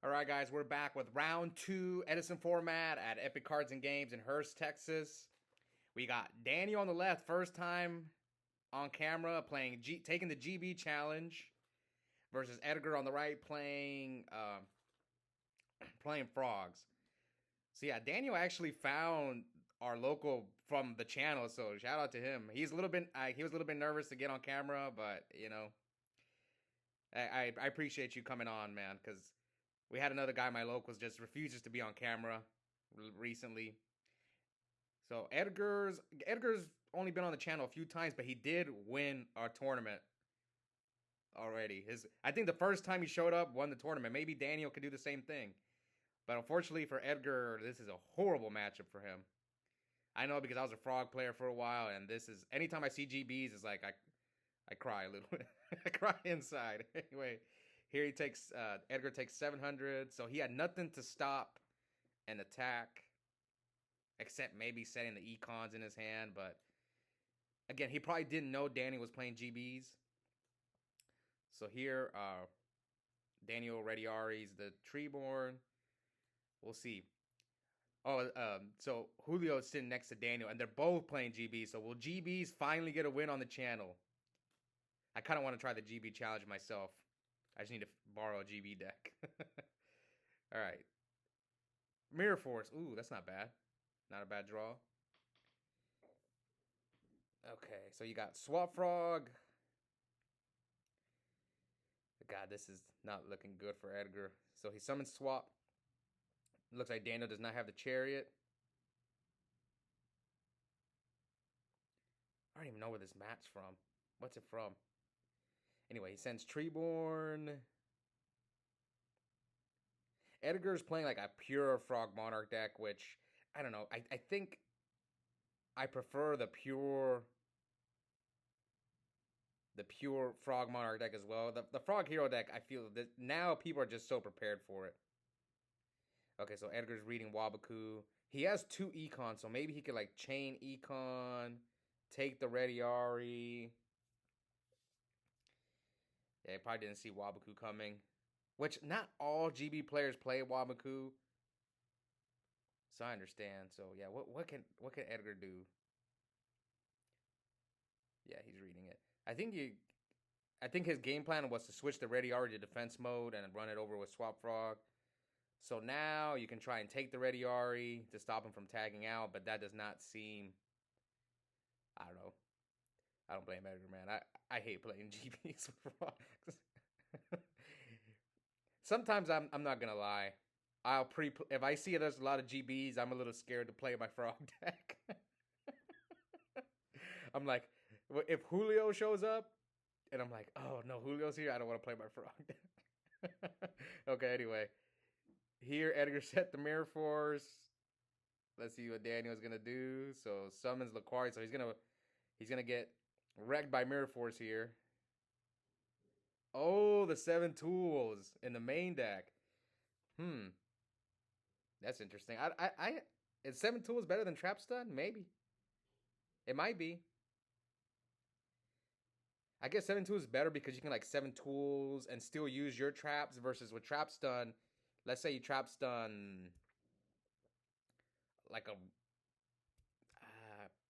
All right, guys, we're back with round two Edison Format at Epic Cards and Games in Hurst, Texas. We got Daniel on the left, first time on camera playing taking the GB challenge, versus Edgar on the right playing frogs. So yeah, Daniel actually found our local from the channel, so shout out to him. He was a little bit nervous to get on camera, but you know, I appreciate you coming on, man, because we had another guy, my locals, just refuses to be on camera recently. So Edgar's only been on the channel a few times, but he did win our tournament already. I think the first time he showed up won the tournament. Maybe Daniel could do the same thing. But unfortunately for Edgar, this is a horrible matchup for him. I know because I was a frog player for a while, and this is anytime I see GBs, it's like I cry a little bit. I cry inside. Anyway, here Edgar takes 700, so he had nothing to stop an attack, except maybe setting the econs in his hand, but again, he probably didn't know Danny was playing GBs. So here, Daniel Rediari's the Treeborn. We'll see. Oh, so Julio is sitting next to Daniel, and they're both playing GBs, so will GBs finally get a win on the channel? I kind of want to try the GB challenge myself. I just need to borrow a GB deck. All right. Mirror Force. Ooh, that's not bad. Not a bad draw. Okay, so you got Swap Frog. God, this is not looking good for Edgar. So he summons Swap. Looks like Daniel does not have the Chariot. I don't even know where this map's from. What's it from? Anyway, he sends Treeborn. Edgar's playing like a pure Frog Monarch deck, which, I don't know. I think I prefer the pure Frog Monarch deck as well. The Frog Hero deck, I feel that now people are just so prepared for it. Okay, so Edgar's reading Wabaku. He has 2 econs, so maybe he could like chain econ, take the Rediari. Yeah, he probably didn't see Wabaku coming. Which not all GB players play Wabaku. So I understand. So yeah, what can Edgar do? Yeah, he's reading it. I think his game plan was to switch the Rediari to defense mode and run it over with Swap Frog. So now you can try and take the Rediari to stop him from tagging out, but that does not seem, I don't know. I don't blame Edgar, man. I hate playing GBs with frogs. Sometimes I'm not gonna lie. If I see there's a lot of GBs, I'm a little scared to play my frog deck. I'm like, if Julio shows up, and I'm like, oh no, Julio's here, I don't want to play my frog deck. Okay, anyway. Here, Edgar set the Mirror Force. Let's see what Daniel's gonna do. So summons Laquari, so he's gonna get wrecked by Mirror Force here. Oh, the 7 tools in the main deck. That's interesting. Is 7 tools better than Trap Stun? Maybe. It might be. I guess 7 tools is better because you can like 7 tools and still use your traps versus with Trap Stun. Let's say you Trap Stun like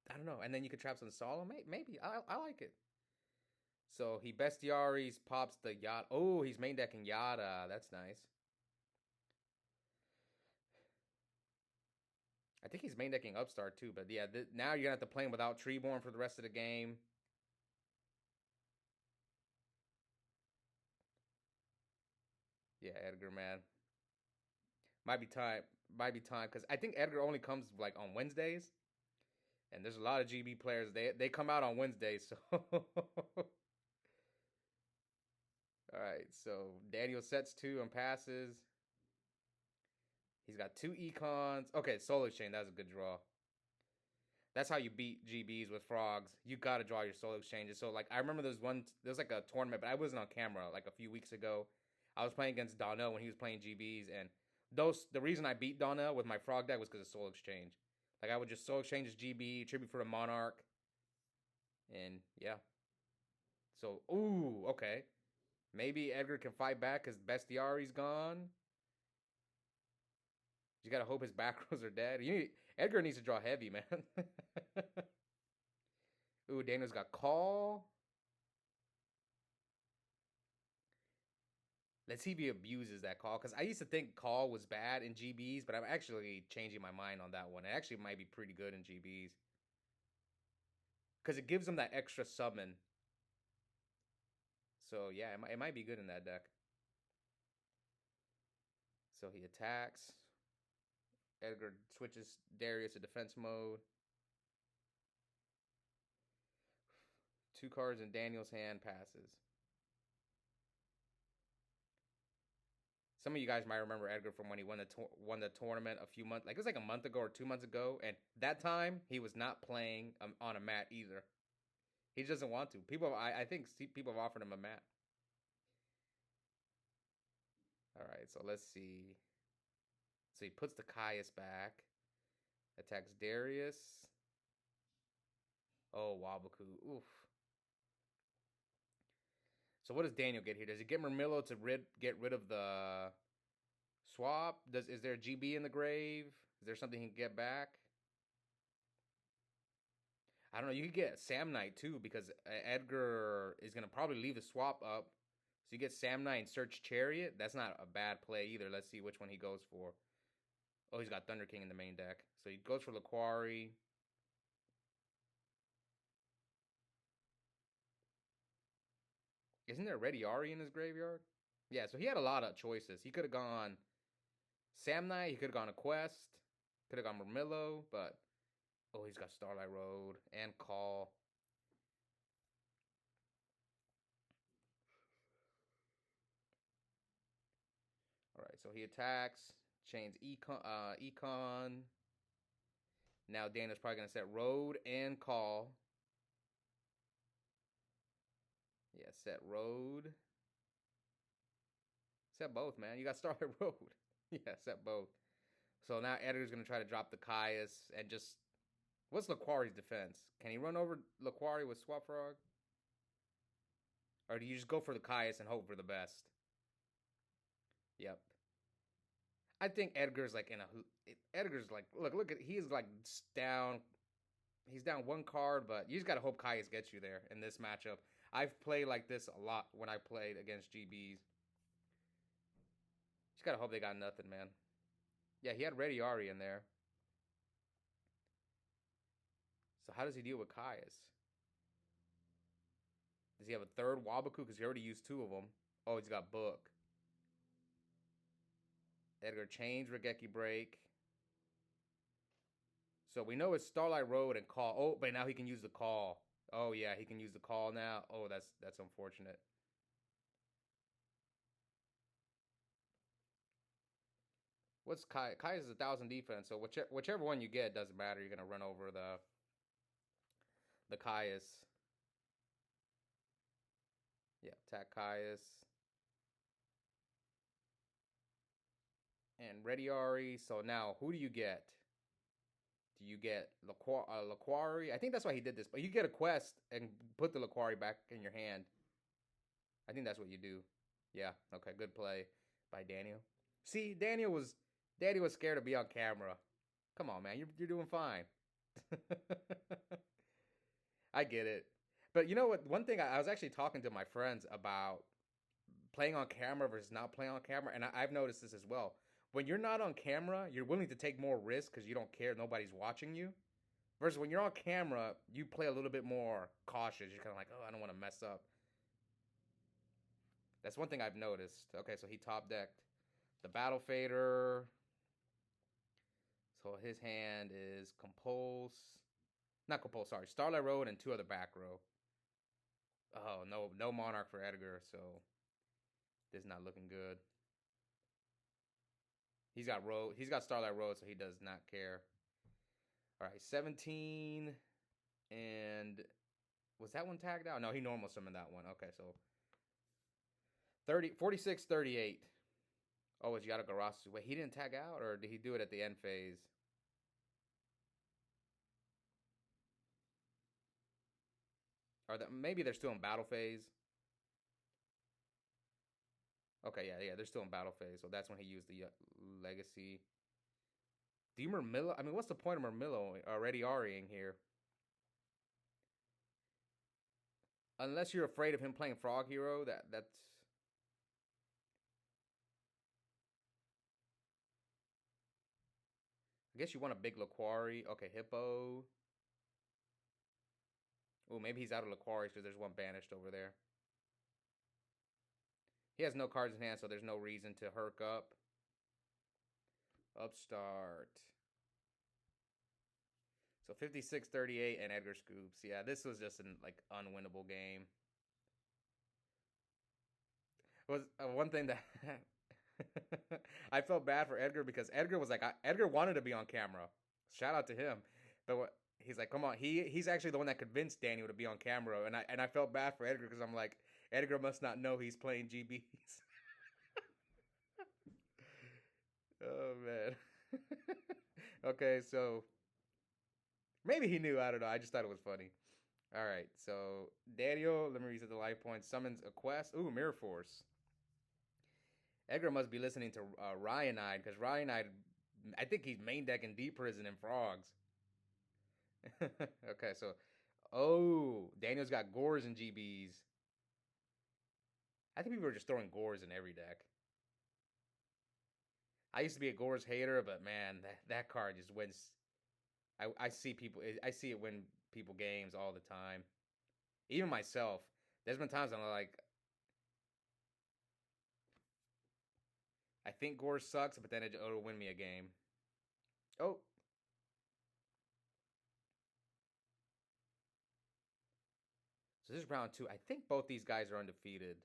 I don't know, and then you could Trap Stun Solemn. Maybe. I like it. So he Bestiaries, pops the Yada. Oh, he's main decking Yada. That's nice. I think he's main decking Upstart too, but yeah, now you're going to have to play him without Treeborn for the rest of the game. Yeah, Edgar, man. Might be time, because I think Edgar only comes like on Wednesdays. And there's a lot of GB players. They come out on Wednesdays, so... Alright, so Daniel sets 2 and passes. He's got 2 econs. Okay, Soul Exchange, that's a good draw. That's how you beat GBs with frogs. You gotta draw your Soul Exchanges. So like I remember there was like a tournament, but I wasn't on camera like a few weeks ago. I was playing against Donnell when he was playing GBs, and the reason I beat Donnell with my frog deck was because of Soul Exchange. Like I would just Soul Exchange his GB, tribute for the Monarch. And yeah. So ooh, okay. Maybe Edgar can fight back because Bestiari's gone. You gotta hope his back rows are dead. Edgar needs to draw heavy, man. Ooh, Daniel's got call. Let's see if he abuses that call. Because I used to think call was bad in GBs, but I'm actually changing my mind on that one. It actually might be pretty good in GBs. Because it gives him that extra summon. So yeah, it might be good in that deck. So he attacks. Edgar switches Darius to defense mode. 2 cards in Daniel's hand passes. Some of you guys might remember Edgar from when he won the tournament a few months, like it was like a month ago or 2 months ago, and that time he was not playing on a mat either. He just doesn't want to. I think people have offered him a mat. All right, so let's see. So he puts the Caius back, attacks Darius. Oh, Wabaku. Oof. So what does Daniel get here? Does he get Murmillo to get rid of the swap? Is there a GB in the grave? Is there something he can get back? I don't know. You could get Sam Knight too, because Edgar is gonna probably leave the swap up. So you get Sam Knight and Search Chariot. That's not a bad play either. Let's see which one he goes for. Oh, he's got Thunder King in the main deck. So he goes for Laquari. Isn't there Ready Ari in his graveyard? Yeah, so he had a lot of choices. He could have gone Sam Knight. He could have gone a Quest. Could have gone Murmillo, but oh, he's got Starlight Road and Call. All right, so he attacks, chains Econ. Now Daniel's probably gonna set Road and Call. Yeah, set Road. Set both, man. You got Starlight Road. Yeah, set both. So now Edgar's gonna try to drop the Caius and just. What's Laquari's defense? Can he run over Laquari with Swap Frog? Or do you just go for the Caius and hope for the best? Yep. I think Edgar's like Edgar's like look at he's like down. He's down 1 card, but you just gotta hope Caius gets you there in this matchup. I've played like this a lot when I played against GBs. Just gotta hope they got nothing, man. Yeah, he had Ready Ari in there. So how does he deal with Caius? Does he have a third Wabaku? Because he already used 2 of them. Oh, he's got Book. Edgar chains Regeki Break. So we know it's Starlight Road and Call. Oh, but now he can use the Call. Oh yeah, he can use the Call now. Oh, that's unfortunate. What's Kai? Kai is 1,000 defense, so whichever one you get doesn't matter. You're gonna run over the Caius. Yeah, attack Caius. And Ready Ari. So now, who do you get? Do you get Laquari? I think that's why he did this. But you get a quest and put the Laquari back in your hand. I think that's what you do. Yeah, okay, good play by Daniel. See, Daniel was scared to be on camera. Come on, man, you're doing fine. I get it. But you know what? One thing I was actually talking to my friends about playing on camera versus not playing on camera, and I've noticed this as well. When you're not on camera, you're willing to take more risks because you don't care, nobody's watching you. Versus when you're on camera, you play a little bit more cautious. You're kind of like, oh, I don't want to mess up. That's one thing I've noticed. Okay, so he top decked the Battle Fader. So his hand is Compulse. Not Compulse, sorry. Starlight Road and 2 other back row. Oh, no Monarch for Edgar, so this is not looking good. He's got Starlight Road, so he does not care. All right, 17. And was that one tagged out? No, he normal summoned that one. Okay, so 46, 38. Oh, it's Yatagarasu. Wait, he didn't tag out, or did he do it at the end phase? Or maybe they're still in battle phase. Okay, yeah, they're still in battle phase. So that's when he used the legacy. Do you Murmillo? I mean, what's the point of Murmillo already REing here? Unless you're afraid of him playing Frog Hero, that's. I guess you want a big Laquari. Okay, Hippo. Oh, maybe he's out of Laquaris because there's one banished over there. He has no cards in hand, so there's no reason to herk up. Upstart. So 56-38 and Edgar scoops. Yeah, this was just an like unwinnable game. Was one thing that I felt bad for Edgar because Edgar was like Edgar wanted to be on camera. Shout out to him. But he's like, come on, he's actually the one that convinced Daniel to be on camera, and I felt bad for Edgar because I'm like, Edgar must not know he's playing GBs. Oh man. Okay, so maybe he knew. I don't know. I just thought it was funny. All right, so Daniel, let me reset the life points. Summons a quest. Ooh, Mirror Force. Edgar must be listening to Ryanide because Ryanide, I think he's main decking Deep Prison and Frogs. Okay, so oh, Daniel's got Gores and GBs. I think people are just throwing Gores in every deck. I used to be a Gores hater, but man, that card just wins. I see people. I see it win people games all the time. Even myself. There's been times I'm like, I think Gore sucks, but then it'll win me a game. Oh. So this is round 2. I think both these guys are undefeated.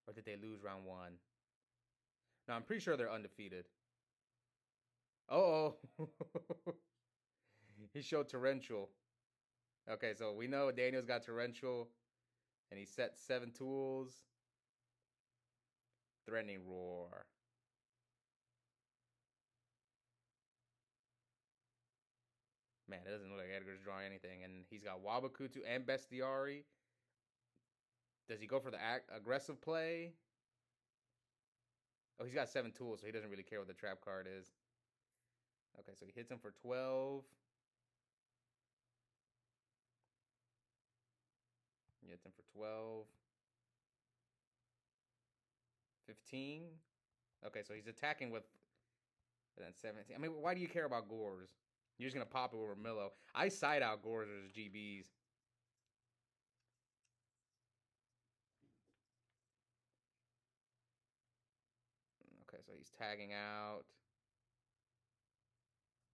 Or did they lose round 1? No, I'm pretty sure they're undefeated. Oh. He showed Torrential. Okay, so we know Daniel's got Torrential. And he set 7 tools. Threatening Roar. Man, it doesn't look like Edgar's drawing anything. And he's got Wabakutu and Bestiari. Does he go for the aggressive play? Oh, he's got 7 tools, so he doesn't really care what the trap card is. Okay, so he hits him for 12. He hits him for 12. 15. Okay, so he's attacking with then 17. I mean, why do you care about Gores? You're just going to pop it over Millo. I side out Gores as GBs. Okay, so he's tagging out.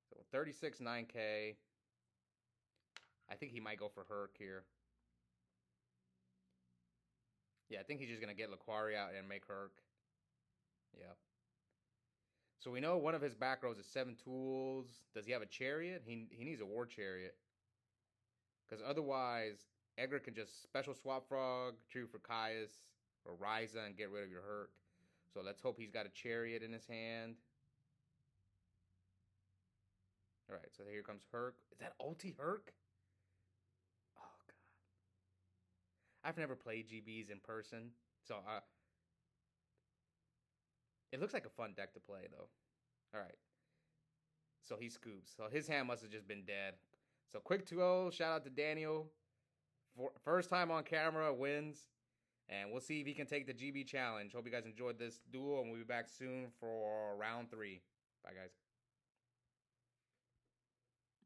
So 36 9K. I think he might go for Herc here. Yeah, I think he's just going to get Laquari out and make Herc. Yep. So we know one of his back rows is 7 tools. Does he have a Chariot? He needs a War Chariot. Because otherwise, Edgar can just special swap Frog, true for Caius, or Ryza and get rid of your Herc. So let's hope he's got a Chariot in his hand. Alright, so here comes Herc. Is that ulti Herc? Oh, God. I've never played GBs in person. So, it looks like a fun deck to play, though. Alright. So he scoops. So his hand must have just been dead. So quick 2-0. Shout out to Daniel. First time on camera, wins. And we'll see if he can take the GB challenge. Hope you guys enjoyed this duel. And we'll be back soon for round 3. Bye, guys.